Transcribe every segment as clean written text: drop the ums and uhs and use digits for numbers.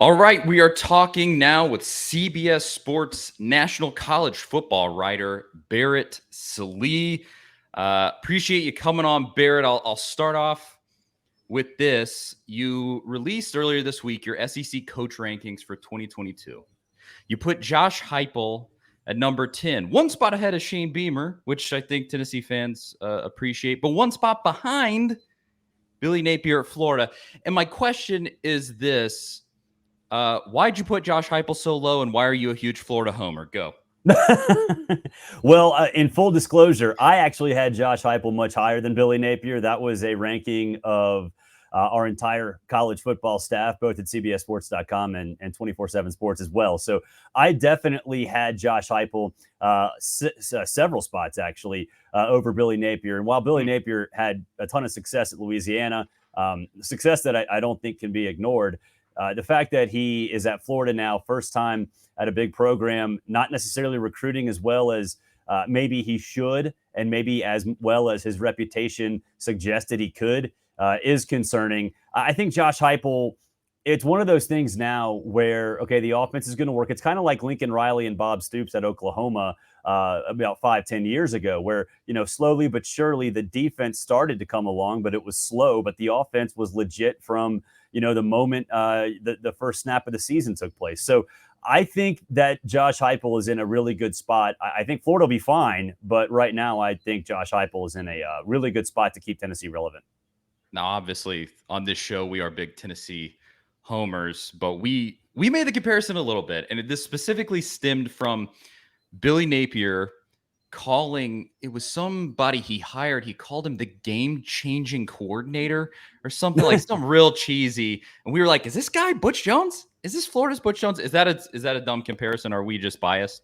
All right, we are talking now with CBS Sports national college football writer Barrett Sallee. Appreciate you coming on, Barrett. I'll start off with this. You released earlier this week your SEC coach rankings for 2022. You put Josh Heupel at number 10, one spot ahead of Shane Beamer, which I think Tennessee fans appreciate, but one spot behind Billy Napier at Florida. And my question is this. Why'd you put Josh Heupel so low, and why are you a huge Florida homer? Go. Well, in full disclosure, I actually had Josh Heupel much higher than Billy Napier. That was a ranking of our entire college football staff, both at CBSSports.com and 24/7 Sports as well. So I definitely had Josh Heupel several spots, actually, over Billy Napier. And while Billy Napier had a ton of success at Louisiana, success that I don't think can be ignored, the fact that he is at Florida now, first time at a big program, not necessarily recruiting as well as maybe he should, and maybe as well as his reputation suggested he could, is concerning. I think Josh Heupel, it's one of those things now where, okay, the offense is going to work. It's kind of like Lincoln Riley and Bob Stoops at Oklahoma about 5-10 years ago, where, slowly but surely the defense started to come along, but it was slow. But the offense was legit from, the moment the first snap of the season took place. So I think that Josh Heupel is in a really good spot. I think Florida will be fine, but right now I think Josh Heupel is in a really good spot to keep Tennessee relevant. Now, obviously, on this show, we are big Tennessee homers, but we made the comparison a little bit, and this specifically stemmed from Billy Napier calling, it was somebody he hired, he called him the game-changing coordinator or something, like some real cheesy, and we were like, is this guy Butch Jones? Is this Florida's Butch Jones? Is that a dumb comparison? Are we just biased?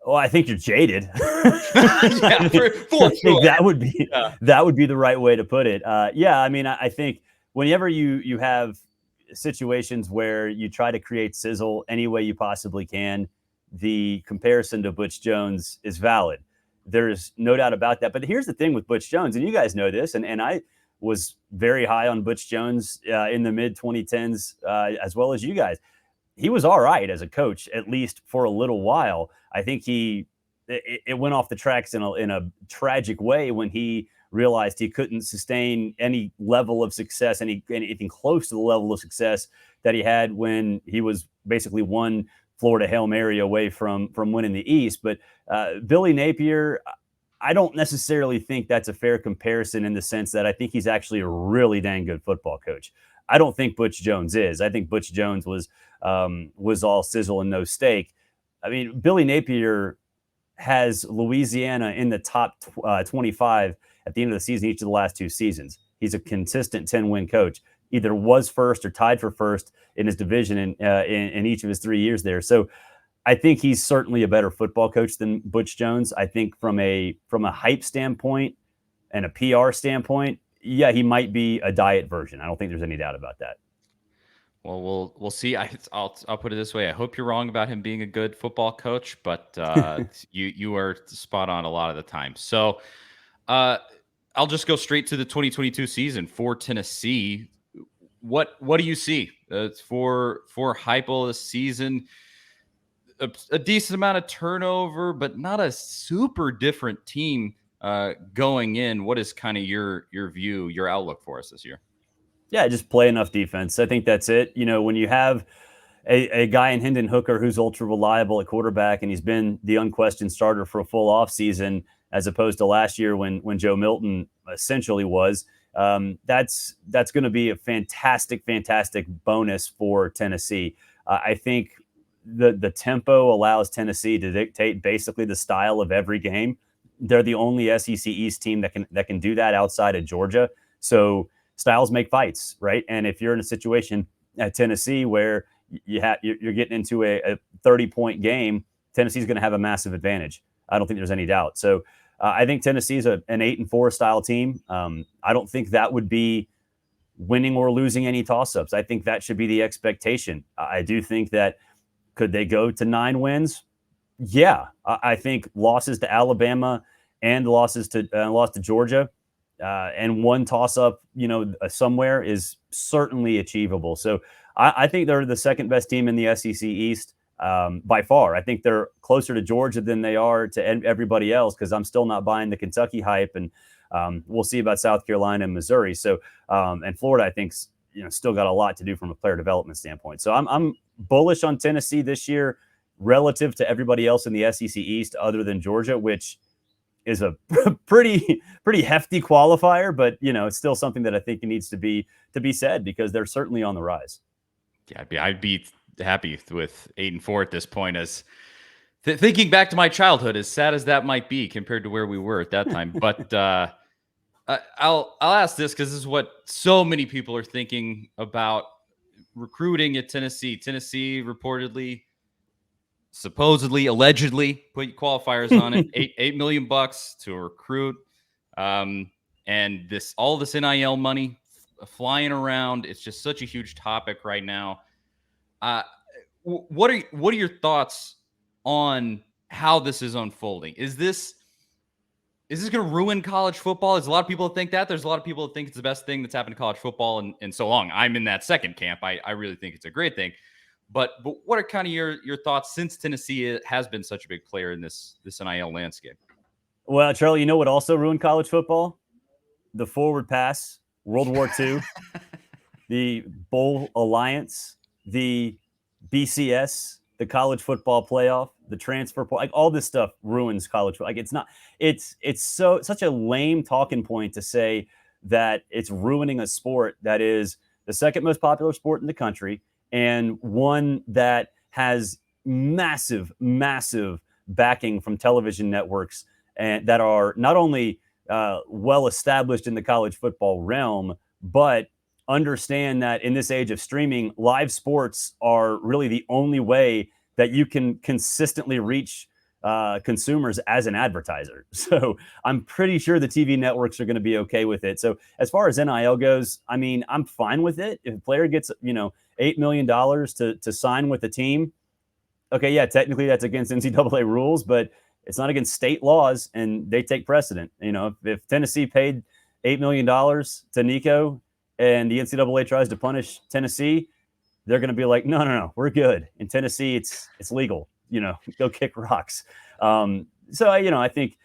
Well, I think you're jaded. Yeah, for sure. That would be the right way to put it. I think whenever you have situations where you try to create sizzle any way you possibly can, the comparison to Butch Jones is valid. There's no doubt about that. But here's the thing with Butch Jones, and you guys know this, and I was very high on Butch Jones in the mid-2010s as well as you guys. He was all right as a coach, at least for a little while. I think it went off the tracks in a tragic way when he realized he couldn't sustain any level of success, anything close to the level of success that he had when he was basically one Florida Hail Mary away from winning the East. But Billy Napier, I don't necessarily think that's a fair comparison in the sense that I think he's actually a really dang good football coach. I don't think Butch Jones is. I think Butch Jones was all sizzle and no steak. I mean, Billy Napier has Louisiana in the top 25 at the end of the season each of the last two seasons. He's a consistent 10-win coach. Either was first or tied for first in his division in each of his 3 years there. So I think he's certainly a better football coach than Butch Jones. I think from a hype standpoint and a PR standpoint, yeah, he might be a diet version. I don't think there's any doubt about that. Well, we'll see. I'll put it this way. I hope you're wrong about him being a good football coach, but you are spot on a lot of the time. So I'll just go straight to the 2022 season for Tennessee. What do you see for Heupel this season? A decent amount of turnover, but not a super different team going in. What is kind of your view, your outlook for us this year? Yeah, just play enough defense. I think that's it. When you have a guy in Hendon Hooker who's ultra reliable at quarterback, and he's been the unquestioned starter for a full offseason, as opposed to last year when Joe Milton essentially was, that's going to be a fantastic bonus for Tennessee. I think the tempo allows Tennessee to dictate basically the style of every game. They're the only SEC East team that can do that outside of Georgia. So styles make fights, right? And if you're in a situation at Tennessee where you're getting into a 30-point game, Tennessee's going to have a massive advantage. I don't think there's any doubt. So I think Tennessee's an 8-4 style team. I don't think that would be winning or losing any toss-ups. I think that should be the expectation. I do think that could they go to 9 wins? Yeah, I think losses to Alabama and loss to Georgia and one toss up, somewhere is certainly achievable. So I think they're the second best team in the SEC East by far. I think they're closer to Georgia than they are to everybody else, because I'm still not buying the Kentucky hype, and we'll see about South Carolina and Missouri. So and Florida, I think, still got a lot to do from a player development standpoint. So I'm bullish on Tennessee this year relative to everybody else in the SEC East, other than Georgia, which is a pretty hefty qualifier, but it's still something that I think needs to be said, because they're certainly on the rise. Yeah, I'd be happy with 8-4 at this point. As thinking back to my childhood, as sad as that might be compared to where we were at that time, but I'll ask this because this is what so many people are thinking about recruiting at Tennessee. Tennessee reportedly, supposedly, allegedly, put qualifiers on it, $8 million to recruit, and all this NIL money flying around. It's just such a huge topic right now. What are your thoughts on how this is unfolding? Is this going to ruin college football? There's a lot of people that think that. There's a lot of people that think it's the best thing that's happened to college football in so long. I'm in that second camp. I really think it's a great thing. But what are kind of your thoughts, since Tennessee has been such a big player in this NIL landscape? Well, Charlie, you know what also ruined college football? The forward pass, World War II, the Bowl Alliance, the BCS, the college football playoff, the transfer, like all this stuff ruins college football. Like it's such a lame talking point to say that it's ruining a sport that is the second most popular sport in the country, and one that has massive backing from television networks, and that are not only well established in the college football realm, but understand that in this age of streaming, live sports are really the only way that you can consistently reach consumers as an advertiser. So I'm pretty sure the TV networks are going to be okay with it. So as far as NIL goes, I mean, I'm fine with it. If a player gets, $8 million to sign with a team, okay, yeah, technically that's against NCAA rules, but it's not against state laws, and they take precedent. If Tennessee paid $8 million to Nico and the NCAA tries to punish Tennessee, they're going to be like, no, we're good. In Tennessee, it's legal. Go kick rocks. So I think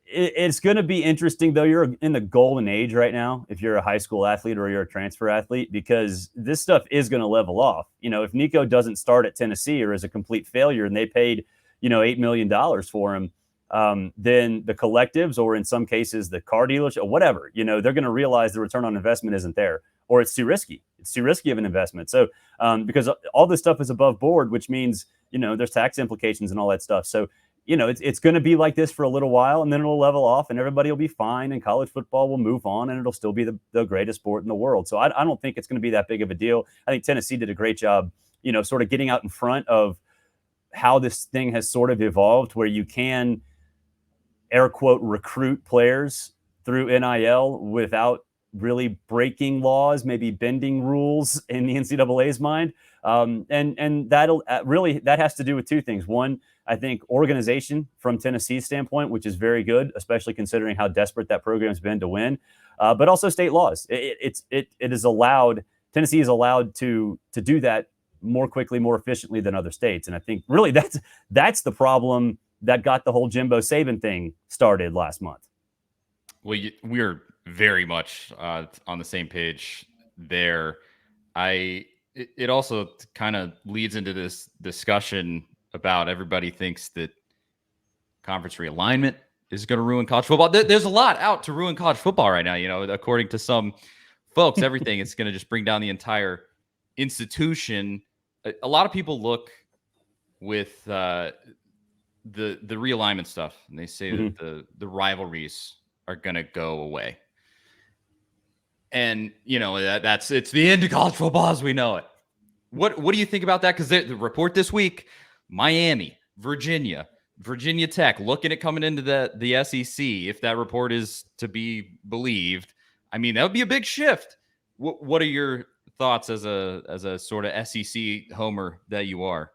it's going to be interesting, though. You're in the golden age right now if you're a high school athlete or you're a transfer athlete, because this stuff is going to level off. If Nico doesn't start at Tennessee or is a complete failure and they paid, $8 million for him, then the collectives, or in some cases the car dealership or whatever, they're going to realize the return on investment isn't there, or it's too risky. It's too risky of an investment. So because all this stuff is above board, which means, there's tax implications and all that stuff. So, it's going to be like this for a little while, and then it'll level off and everybody will be fine, and college football will move on, and it'll still be the greatest sport in the world. So I don't think it's going to be that big of a deal. I think Tennessee did a great job, sort of getting out in front of how this thing has sort of evolved, where you can, air quote, recruit players through NIL without really breaking laws, maybe bending rules in the NCAA's mind. And that'll that has to do with two things. One, I think organization from Tennessee's standpoint, which is very good, especially considering how desperate that program's been to win, but also state laws. It is allowed, Tennessee is allowed to do that more quickly, more efficiently than other states. And I think really that's the problem that got the whole Jimbo Saban thing started last month. Well, we're very much on the same page there. It also kind of leads into this discussion about everybody thinks that conference realignment is going to ruin college football. There's a lot out to ruin college football right now. According to some folks, everything is going to just bring down the entire institution. A lot of people look with the realignment stuff, and they say that the rivalries are going to go away. And, it's the end of college football as we know it. What do you think about that? Because the report this week, Miami, Virginia Tech, looking at coming into the SEC, if that report is to be believed, I mean, that would be a big shift. What are your thoughts as a sort of SEC homer that you are?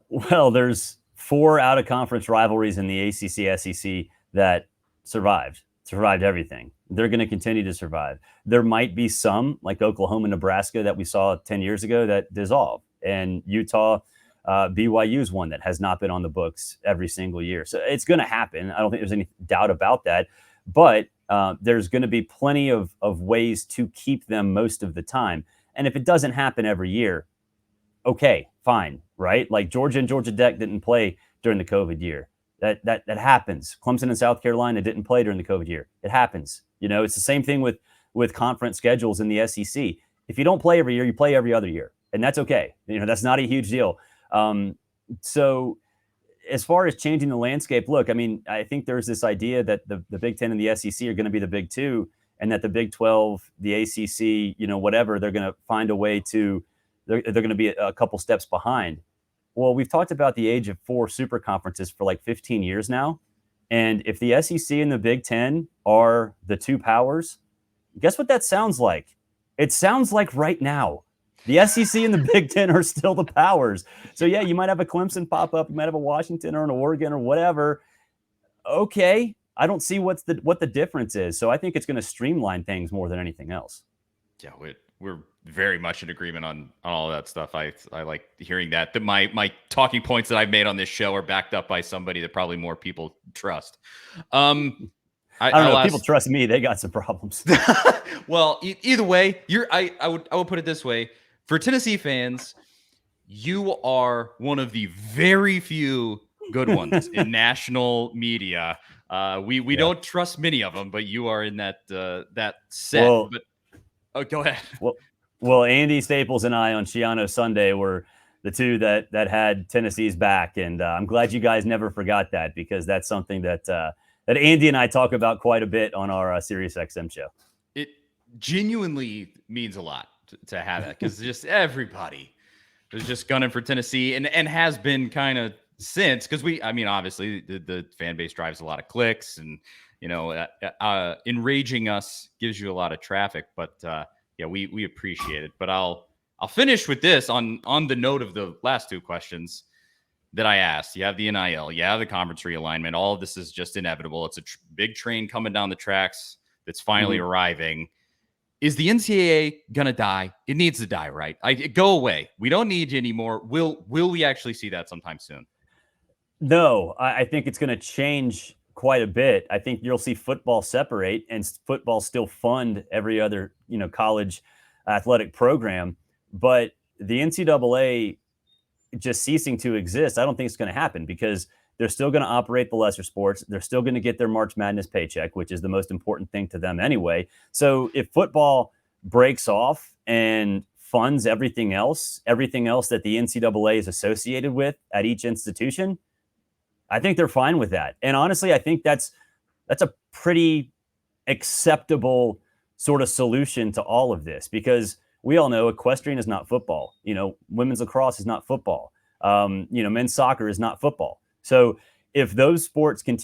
Well, there's 4 out-of-conference rivalries in the ACC, SEC that survived. survived everything. They're going to continue to survive. There might be some, like Oklahoma, Nebraska, that we saw 10 years ago that dissolve. And Utah, BYU is one that has not been on the books every single year. So it's going to happen. I don't think there's any doubt about that. But there's going to be plenty of ways to keep them most of the time. And if it doesn't happen every year, okay, fine, right? Like Georgia and Georgia Tech didn't play during the COVID year. That happens. Clemson and South Carolina didn't play during the COVID year. It happens. It's the same thing with conference schedules in the SEC. If you don't play every year, you play every other year, and that's okay. That's not a huge deal. So as far as changing the landscape, look, I mean, I think there's this idea that the Big Ten and the SEC are going to be the Big Two, and that the Big 12, the ACC, whatever, they're going to find a way to, they're going to be a couple steps behind. Well, we've talked about the age of 4 super conferences for like 15 years now. And if the SEC and the Big Ten are the 2 powers, guess what that sounds like? It sounds like right now. The SEC and the Big Ten are still the powers. So, yeah, you might have a Clemson pop up. You might have a Washington or an Oregon or whatever. Okay. I don't see what the difference is. So I think it's going to streamline things more than anything else. Yeah, we're very much in agreement on all of that stuff. I like hearing that. My talking points that I've made on this show are backed up by somebody that probably more people trust. I don't know. People trust me. They got some problems. Well, either way, I would put it this way. For Tennessee fans, you are one of the very few good ones in national media. We don't trust many of them, but you are in that set. Well, go ahead. Well, Andy Staples and I on Shiano Sunday were the two that had Tennessee's back, and I'm glad you guys never forgot that, because that's something that Andy and I talk about quite a bit on our Sirius XM show. It genuinely means a lot to have that, because just everybody is just gunning for Tennessee and has been kind of since, because obviously the fan base drives a lot of clicks, and enraging us gives you a lot of traffic, but we appreciate it. But I'll finish with this on the note of the last 2 questions that I asked. You have the NIL, you have the conference realignment. All of this is just inevitable. It's a big train coming down the tracks that's finally arriving. Is the NCAA gonna die? It needs to die, right? Go away. We don't need you anymore. Will we actually see that sometime soon? No, I think it's going to change quite a bit. I think you'll see football separate and football still fund every other, college athletic program. But the NCAA just ceasing to exist, I don't think it's going to happen, because they're still going to operate the lesser sports. They're still going to get their March Madness paycheck, which is the most important thing to them anyway. So if football breaks off and funds everything else that the NCAA is associated with at each institution, I think they're fine with that. And honestly, I think that's a pretty acceptable sort of solution to all of this, because we all know equestrian is not football. Women's lacrosse is not football. Men's soccer is not football. So if those sports can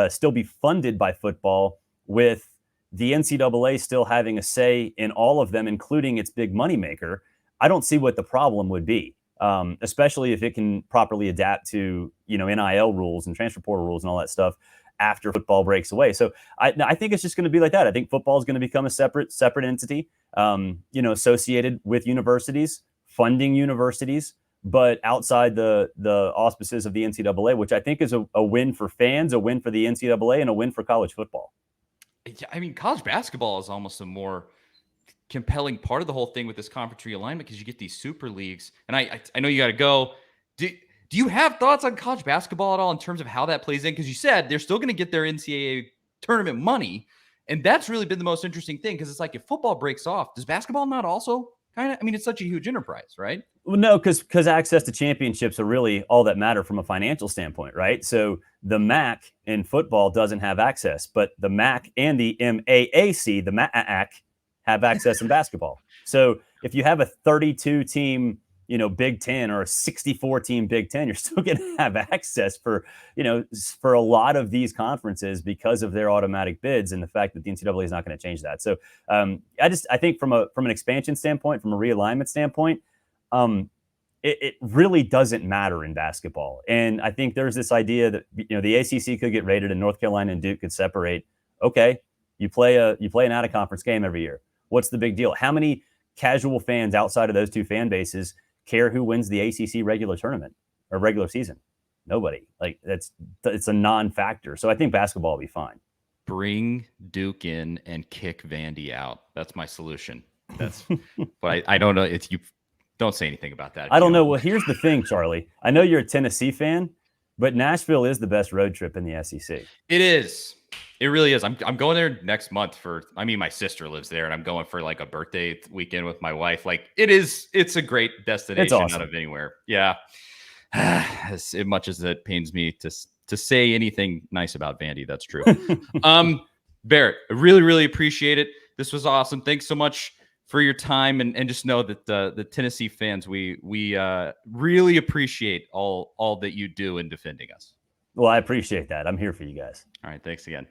still be funded by football, with the NCAA still having a say in all of them, including its big moneymaker, I don't see what the problem would be. Especially if it can properly adapt to, NIL rules and transfer portal rules and all that stuff after football breaks away. So I think it's just going to be like that. I think football is going to become a separate entity, associated with universities, funding universities, but outside the auspices of the NCAA, which I think is a win for fans, a win for the NCAA, and a win for college football. College basketball is almost a more compelling part of the whole thing with this conference realignment, because you get these super leagues. And I know you got to go. Do you have thoughts on college basketball at all in terms of how that plays in? Because you said they're still going to get their NCAA tournament money, and that's really been the most interesting thing, because it's like, if football breaks off, does basketball not also kind of? It's such a huge enterprise, right? Well, no, because access to championships are really all that matter from a financial standpoint, right? So the MAC in football doesn't have access, but the MAC and the MAAC, the MAC, have access in basketball. So if you have a 32 team, Big Ten, or a 64 team Big Ten, you're still going to have access for a lot of these conferences because of their automatic bids and the fact that the NCAA is not going to change that. So I think from an expansion standpoint, from a realignment standpoint, it really doesn't matter in basketball. And I think there's this idea that, the ACC could get raided and North Carolina and Duke could separate. Okay, you play an out of conference game every year. What's the big deal? How many casual fans outside of those two fan bases care who wins the ACC regular tournament or regular season? Nobody. Like it's a non-factor. So I think basketball will be fine. Bring Duke in and kick Vandy out. That's my solution. That's, but I don't know. It's you. Don't say anything about that. I don't know. Well, here's the thing, Charlie. I know you're a Tennessee fan, but Nashville is the best road trip in the SEC. It is. It really is. I'm going there next month my sister lives there, and I'm going for like a birthday weekend with my wife. Like it's a great destination. It's awesome. Out of anywhere. Yeah. As much as it pains me to say anything nice about Vandy, that's true. Barrett, I really, really appreciate it. This was awesome. Thanks so much for your time, and just know that the Tennessee fans, we really appreciate all that you do in defending us. Well, I appreciate that. I'm here for you guys. All right. Thanks again.